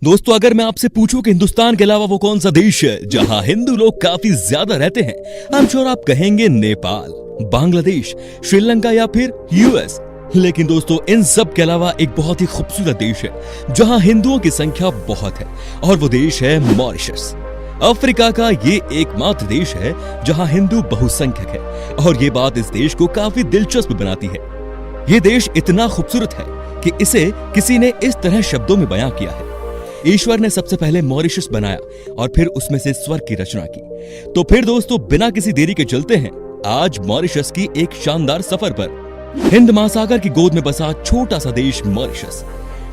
दोस्तों, अगर मैं आपसे पूछूं कि हिंदुस्तान के अलावा वो कौन सा देश है जहां हिंदू लोग काफी ज्यादा रहते हैं, आई एम श्योर आप कहेंगे नेपाल, बांग्लादेश, श्रीलंका या फिर यूएस। लेकिन दोस्तों, इन सब के अलावा एक बहुत ही खूबसूरत देश है जहां हिंदुओं की संख्या बहुत है, और वो देश है मॉरिशस। अफ्रीका का ये एकमात्र देश है जहां हिंदू बहुसंख्यक है, और ये बात इस देश को काफी दिलचस्प बनाती है। ये देश इतना खूबसूरत है कि इसे किसी ने इस तरह शब्दों में बयां किया है। ईश्वर ने सबसे पहले मॉरिशस बनाया और फिर उसमें से स्वर्ग की रचना की। तो फिर दोस्तों, बिना किसी देरी के चलते हैं आज मॉरिशस की एक शानदार सफर पर। हिंद महासागर की गोद में बसा छोटा सा देश मॉरिशस,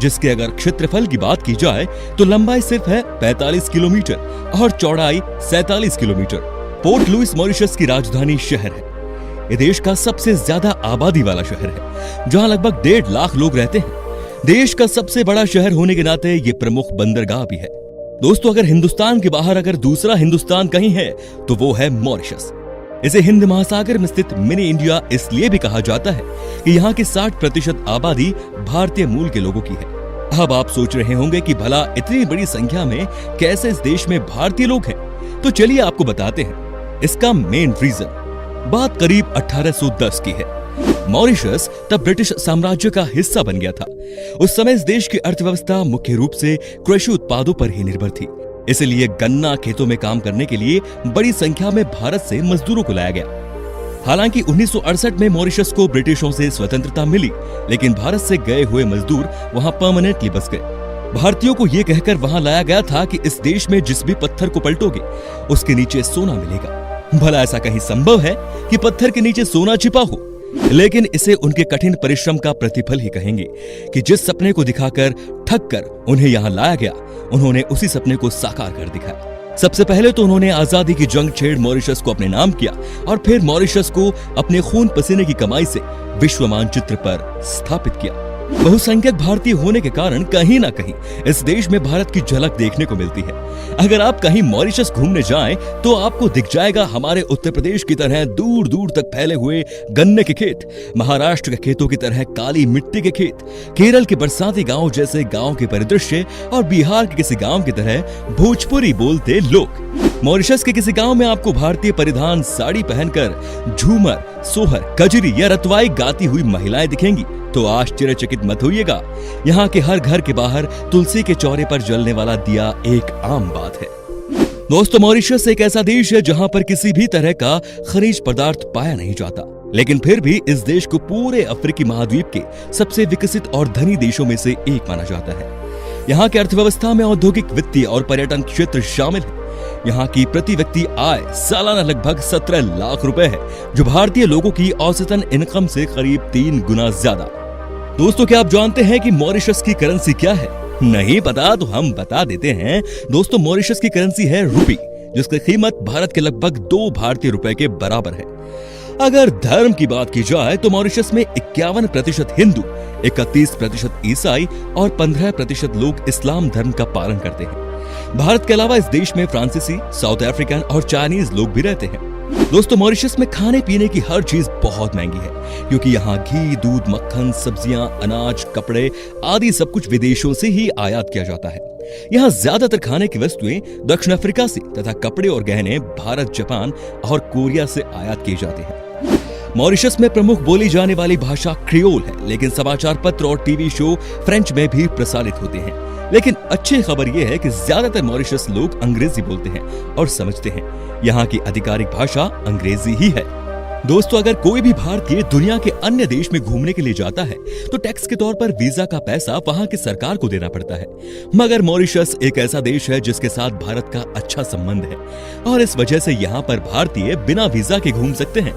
जिसके अगर क्षेत्रफल की बात की जाए तो लंबाई सिर्फ है 45 किलोमीटर और चौड़ाई 47 किलोमीटर। पोर्ट लुइस मॉरिशस की राजधानी शहर है। ये देश का सबसे ज्यादा आबादी वाला शहर है, जहां लगभग 1.5 लाख लोग रहते हैं। देश का सबसे बड़ा शहर होने के नाते ये प्रमुख बंदरगाह भी है। दोस्तों, अगर हिंदुस्तान के बाहर अगर दूसरा हिंदुस्तान कहीं है तो वो है मॉरिशस। इसे हिंद महासागर में स्थित मिनी इंडिया इसलिए भी कहा जाता है कि यहाँ की 60% आबादी भारतीय मूल के लोगों की है। अब आप सोच रहे होंगे कि भला इतनी बड़ी संख्या में कैसे इस देश में भारतीय लोग हैं, तो चलिए आपको बताते हैं इसका मेन रीजन। बात करीब 1810 की है। मॉरिशस तब ब्रिटिश साम्राज्य का हिस्सा बन गया था। उस समय इस देश की अर्थव्यवस्था मुख्य रूप से कृषि उत्पादों पर ही निर्भर थी। इसलिए गन्ना खेतों में काम करने के लिए बड़ी संख्या में भारत से मजदूरों को लाया गया। हालांकि 1968 में मॉरिशस को ब्रिटिशों से स्वतंत्रता मिली, लेकिन भारत से गए हुए मजदूर वहां परमानेंटली बस गए। भारतीयों को यह कहकर वहां लाया गया था कि इस देश में जिस भी पत्थर को पलटोगे उसके नीचे सोना मिलेगा। भला ऐसा कहीं संभव है कि पत्थर के नीचे सोना छिपा हो? लेकिन इसे उनके कठिन परिश्रम का प्रतिफल ही कहेंगे कि जिस सपने को दिखाकर ठग कर उन्हें यहाँ लाया गया, उन्होंने उसी सपने को साकार कर दिखाया। सबसे पहले तो उन्होंने आजादी की जंग छेड़ मॉरिशस को अपने नाम किया, और फिर मॉरिशस को अपने खून पसीने की कमाई से विश्व मानचित्र पर स्थापित किया। बहुसंख्यक भारतीय होने के कारण कहीं ना कहीं इस देश में भारत की झलक देखने को मिलती है। अगर आप कहीं मॉरिशस घूमने जाएं तो आपको दिख जाएगा हमारे उत्तर प्रदेश की तरह दूर दूर तक फैले हुए गन्ने के खेत, महाराष्ट्र के खेतों की तरह काली मिट्टी के खेत, केरल के बरसाती गांव जैसे गांव के परिदृश्य, और बिहार के किसी गांव की तरह भोजपुरी बोलते लोग। मॉरिशस के किसी गांव में आपको भारतीय परिधान साड़ी पहनकर झूमर, सोहर, कजरी या रतवाई गाती हुई महिलाएं दिखेंगी तो आश्चर्यचकित मत होइएगा। यहाँ के हर घर के बाहर तुलसी के चौरे पर जलने वाला दिया एक आम बात है। दोस्तों, मॉरिशस एक ऐसा देश है जहाँ पर किसी भी तरह का खनिज पदार्थ पाया नहीं जाता, लेकिन फिर भी इस देश को पूरे अफ्रीकी महाद्वीप के सबसे विकसित और धनी देशों में से एक माना जाता है। यहाँ की अर्थव्यवस्था में औद्योगिक, वित्तीय और पर्यटन क्षेत्र शामिल है। यहाँ की प्रति व्यक्ति आय सालाना लगभग 17 लाख रुपए है, जो भारतीय लोगों की औसतन इनकम से करीब 3 गुना ज्यादा। दोस्तों, क्या आप जानते हैं कि मॉरिशस की करेंसी क्या है? नहीं पता तो हम बता देते हैं। दोस्तों, मॉरिशस की करेंसी है रुपी, जिसकी कीमत भारत के लगभग 2 भारतीय रुपए के बराबर है। अगर धर्म की बात की जाए तो मॉरिशस में 51% हिंदू, 31% ईसाई और 15% लोग इस्लाम धर्म का पालन करते हैं। भारत के अलावा इस देश में फ्रांसीसी, साउथ अफ्रीकन और चाइनीज लोग भी रहते हैं। दोस्तों, मॉरिशस में खाने पीने की हर चीज बहुत महंगी है, क्योंकि यहाँ घी, दूध, मक्खन, सब्जियां, अनाज, कपड़े आदि सब कुछ विदेशों से ही आयात किया जाता है। यहाँ ज्यादातर खाने की वस्तुएं दक्षिण अफ्रीका से तथा कपड़े और गहने भारत, जापान और कोरिया से आयात किए जाते हैं। मॉरिशस में प्रमुख बोली जाने वाली भाषा क्रियोल है, लेकिन समाचार पत्र और टीवी शो फ्रेंच में भी प्रसारित होते हैं। लेकिन अच्छी खबर यह है कि ज्यादातर मॉरिशस लोग अंग्रेजी बोलते हैं और समझते हैं। यहाँ की आधिकारिक भाषा अंग्रेजी ही है। दोस्तों, अगर कोई भी भारतीय दुनिया के अन्य देश में घूमने के लिए जाता है तो टैक्स के तौर पर वीजा का पैसा वहाँ की सरकार को देना पड़ता है। मगर मॉरिशस एक ऐसा देश है जिसके साथ भारत का अच्छा संबंध है, और इस वजह से यहाँ पर भारतीय बिना वीजा के घूम सकते हैं।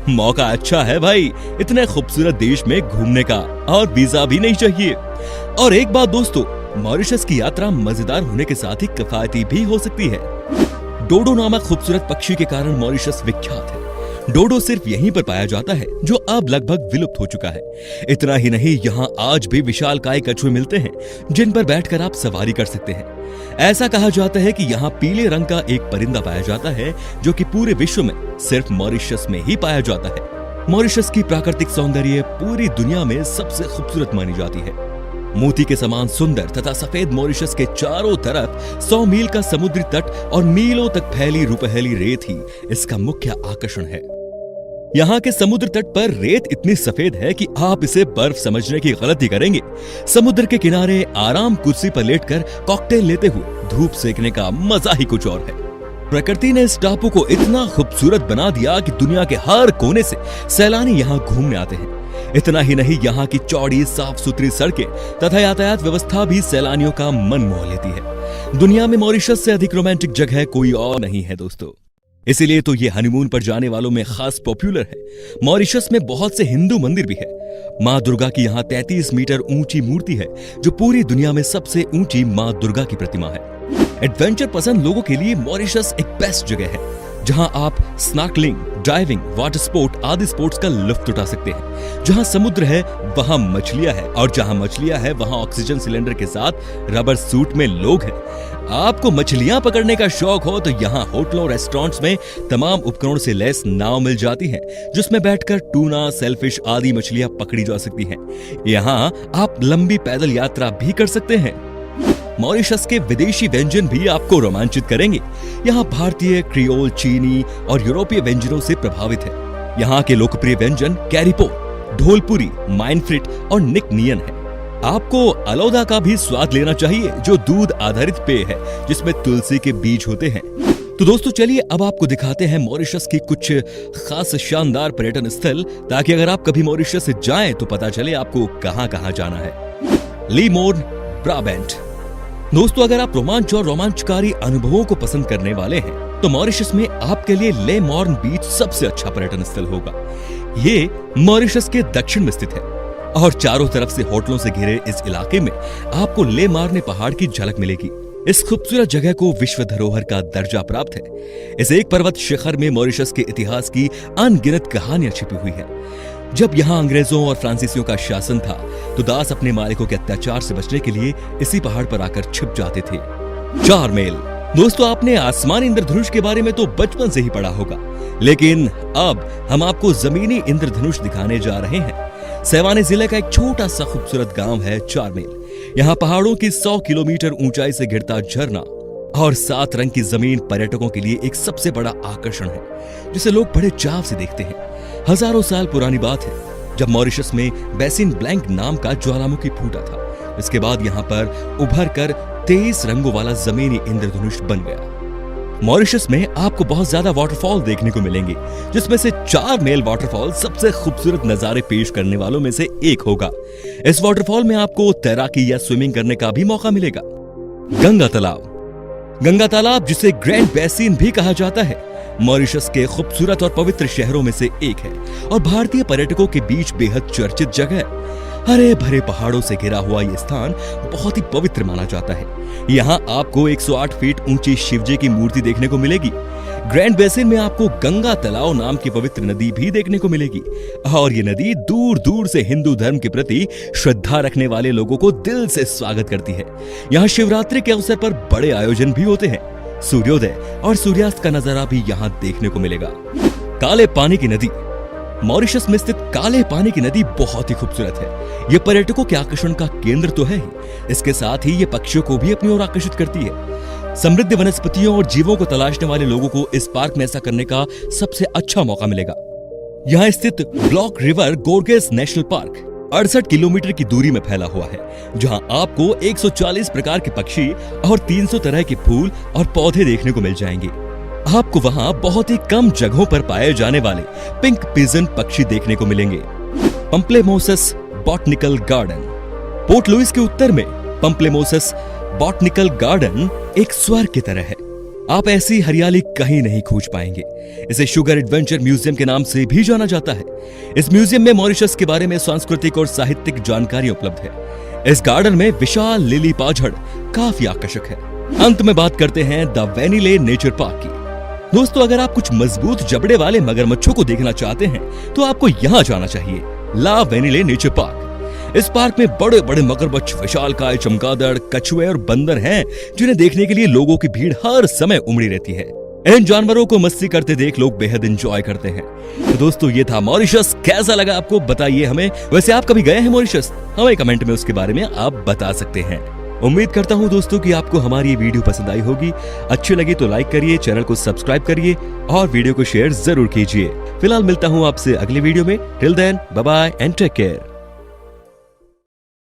मौका अच्छा है भाई, इतने खूबसूरत देश में घूमने का, और वीजा भी नहीं चाहिए। और एक बात दोस्तों, मॉरिशस की यात्रा मजेदार होने के साथ ही किफायती भी हो सकती है। डोडो नामक खूबसूरत पक्षी के कारण मॉरिशस विख्यात है। डोडो सिर्फ यहीं पर पाया जाता है, जो अब लगभग विलुप्त हो चुका है। इतना ही नहीं, यहाँ आज भी विशालकाय कछुए मिलते हैं, जिन पर बैठकर आप सवारी कर सकते हैं। ऐसा कहा जाता है कि यहाँ पीले रंग का एक परिंदा पाया जाता है, जो कि पूरे विश्व में सिर्फ मॉरिशस में ही पाया जाता है। मॉरिशस की प्राकृतिक सौंदर्य पूरी दुनिया में सबसे खूबसूरत मानी जाती है। मोती के समान सुंदर तथा सफेद मॉरिशस के चारों तरफ 100 मील का समुद्री तट और मीलों तक फैली रुपहली रेत ही इसका मुख्य आकर्षण है। यहाँ के समुद्र तट पर रेत इतनी सफेद है कि आप इसे बर्फ समझने की गलती करेंगे। समुद्र के किनारे आराम कुर्सी पर लेटकर कॉकटेल लेते हुए धूप सेकने का मजा ही कुछ और है। प्रकृति ने इस टापू को इतना खूबसूरत बना दिया कि दुनिया के हर कोने से सैलानी यहाँ घूमने आते हैं। इतना ही नहीं, यहाँ की चौड़ी साफ सुथरी सड़कें तथा यातायात व्यवस्था भी सैलानियों का मन मोह लेती है। दुनिया में मॉरिशस से अधिक रोमांटिक जगह कोई और नहीं है दोस्तों, इसीलिए तो ये हनीमून पर जाने वालों में खास पॉपुलर है। मॉरिशस में बहुत से हिंदू मंदिर भी है। माँ दुर्गा की यहाँ 33 मीटर ऊंची मूर्ति है, जो पूरी दुनिया में सबसे ऊंची माँ दुर्गा की प्रतिमा है। एडवेंचर पसंद लोगों के लिए मॉरिशस एक बेस्ट जगह है, जहां आप स्नॉर्कलिंग, डाइविंग, वाटर स्पोर्ट आदि स्पोर्ट्स का लुत्फ उठा सकते हैं। जहां समुद्र है वहां मछलियां है, और जहां मछलियां है वहां ऑक्सीजन सिलेंडर के साथ रबर सूट में लोग हैं। आपको मछलियां पकड़ने का शौक हो तो यहाँ होटलों रेस्टोरेंट्स में तमाम उपकरणों से लैस नाव मिल जाती है, जिसमें बैठकर टूना, सेलफिश आदि मछलियां पकड़ी जा सकती हैं। यहाँ आप लंबी पैदल यात्रा भी कर सकते हैं। मॉरिशस के विदेशी व्यंजन भी आपको रोमांचित करेंगे। यहाँ भारतीय, क्रियोल, चीनी और यूरोपीय व्यंजनों से प्रभावित है। यहाँ के लोकप्रिय व्यंजन कैरिपो, ढोलपुरी, माइनफ्रिट और निक नियन है। आपको अलोदा का भी स्वाद लेना चाहिए, जो दूध आधारित पेय है जिसमें तुलसी के बीज होते हैं। तो दोस्तों चलिए अब आपको दिखाते हैं मॉरिशस की कुछ खास शानदार पर्यटन स्थल, ताकि अगर आप कभी मॉरिशस से जाएं तो पता चले आपको कहां कहां जाना है। लीमोर्न, ब्राबैंट। दोस्तों अगर आप रोमांच और रोमांचकारी अनुभवों को पसंद करने वाले हैं तो मॉरिशस में आपके लिए ले मॉर्न बीच सबसे अच्छा पर्यटन स्थल होगा। ये मॉरिशस के दक्षिण में स्थित है और चारों तरफ से होटलों से घिरे इस इलाके में आपको ले मारने पहाड़ की झलक मिलेगी। इस खूबसूरत जगह को विश्व धरोहर का दर्जा प्राप्त है। इस एक पर्वत शिखर में मॉरिशस के इतिहास की अनगिनत कहानियां छिपी हुई है। जब यहाँ अंग्रेजों और फ्रांसीसियों का शासन था तो दास अपने मालिकों के अत्याचार से बचने के लिए इसी पहाड़ पर आकर छिप जाते थे। 4 मील। दोस्तों आपने आसमानी इंद्रधनुष के बारे में तो बचपन से ही पढ़ा होगा, लेकिन अब हम आपको जमीनी इंद्रधनुष दिखाने जा रहे हैं। सेवानी जिले का एक छोटा सा खूबसूरत गांव है 4 मील। यहाँ पहाड़ों की 100 किलोमीटर ऊंचाई से गिरता झरना और 7 रंग की जमीन पर्यटकों के लिए एक सबसे बड़ा आकर्षण है, जिसे लोग बड़े चाव से देखते हैं। हजारों साल पुरानी बात है जब मॉरिशस में बेसिन ब्लैंक नाम का ज्वालामुखी फूटा था। इसके बाद यहाँ पर उभर कर 23 रंगों वाला जमीनी इंद्रधनुष बन गया। मॉरिशस में आपको बहुत ज्यादा वाटरफॉल देखने को मिलेंगे, जिसमें से 4 मील वाटरफॉल सबसे खूबसूरत नजारे पेश करने वालों में से एक होगा। इस वाटरफॉल में आपको तैराकी या स्विमिंग करने का भी मौका मिलेगा। गंगा तालाब। गंगा तालाब, जिसे ग्रैंड बेसिन भी कहा जाता है, मॉरिशस के खूबसूरत और पवित्र शहरों में से एक है और भारतीय पर्यटकों के बीच बेहद चर्चित जगह है। हरे भरे पहाड़ों से घिरा हुआ यह स्थान बहुत ही पवित्र माना जाता है। यहाँ आपको 108 फीट ऊंची शिवजी की मूर्ति देखने को मिलेगी। ग्रैंड बेसिन में आपको गंगा तालाब नाम की पवित्र नदी भी देखने को मिलेगी और ये नदी दूर दूर से हिंदू धर्म के प्रति श्रद्धा रखने वाले लोगों को दिल से स्वागत करती है। यहाँ शिवरात्रि के अवसर पर बड़े आयोजन भी होते हैं। सूर्योदय और सूर्यास्त का नजारा भी यहाँ देखने को मिलेगा। काले पानी की नदी। मॉरिशस में स्थित काले पानी की नदी बहुत ही खूबसूरत है। ये पर्यटकों के आकर्षण का केंद्र तो है ही, इसके साथ ही ये पक्षियों को भी अपनी ओर आकर्षित करती है। समृद्ध वनस्पतियों और जीवों को तलाशने वाले लोगों को इस पार्क में ऐसा करने का सबसे अच्छा मौका मिलेगा। यहाँ स्थित Black river gorges national park 68 kilometre की दूरी में फैला हुआ है, जहाँ आपको 140 प्रकार के पक्षी और 300 तरह के फूल और पौधे देखने को मिल जाएंगे। आपको वहाँ बहुत ही कम जगहों पर पाए जाने वाले पिंक पिजन पक्षी देखने को मिलेंगे। पम्प्लेमोसस बॉटनिकल गार्डन। पोर्ट लुइस के उत्तर में पम्प्लेमोसस बॉटनिकल गार्डन एक स्वर्ग की तरह है। आप ऐसी हरियाली कहीं नहीं खोज पाएंगे। इसे शुगर एडवेंचर म्यूजियम के नाम से भी जाना जाता है। इस म्यूजियम में मॉरिशस के बारे में सांस्कृतिक और साहित्यिक जानकारी उपलब्ध है। इस गार्डन में विशाल लिली पाझड़ काफी आकर्षक है। अंत में बात करते हैं द वेनिले नेचर पार्क की। दोस्तों अगर आप कुछ मजबूत जबड़े वाले मगरमच्छों को देखना चाहते हैं तो आपको यहाँ जाना चाहिए, ला वेनिले नेचर पार्क। इस पार्क में बड़े बड़े मगरमच्छ, विशालकाय चमगादड़, कछुए और बंदर हैं, जिन्हें देखने के लिए लोगों की भीड़ हर समय उमड़ी रहती है। इन जानवरों को मस्ती करते देख लोग बेहद एंजॉय करते हैं। तो दोस्तों ये था मॉरिशस, कैसा लगा आपको बताइए हमें। वैसे आप कभी गए हैं मॉरिशस? हमें कमेंट में उसके बारे में आप बता सकते हैं। उम्मीद करता हूं दोस्तों कि आपको हमारी ये वीडियो पसंद आई होगी। अच्छी लगी तो लाइक करिए, चैनल को सब्सक्राइब करिए और वीडियो को शेयर जरूर कीजिए। फिलहाल मिलता हूं आपसे अगले वीडियो में। Till then bye bye and take care.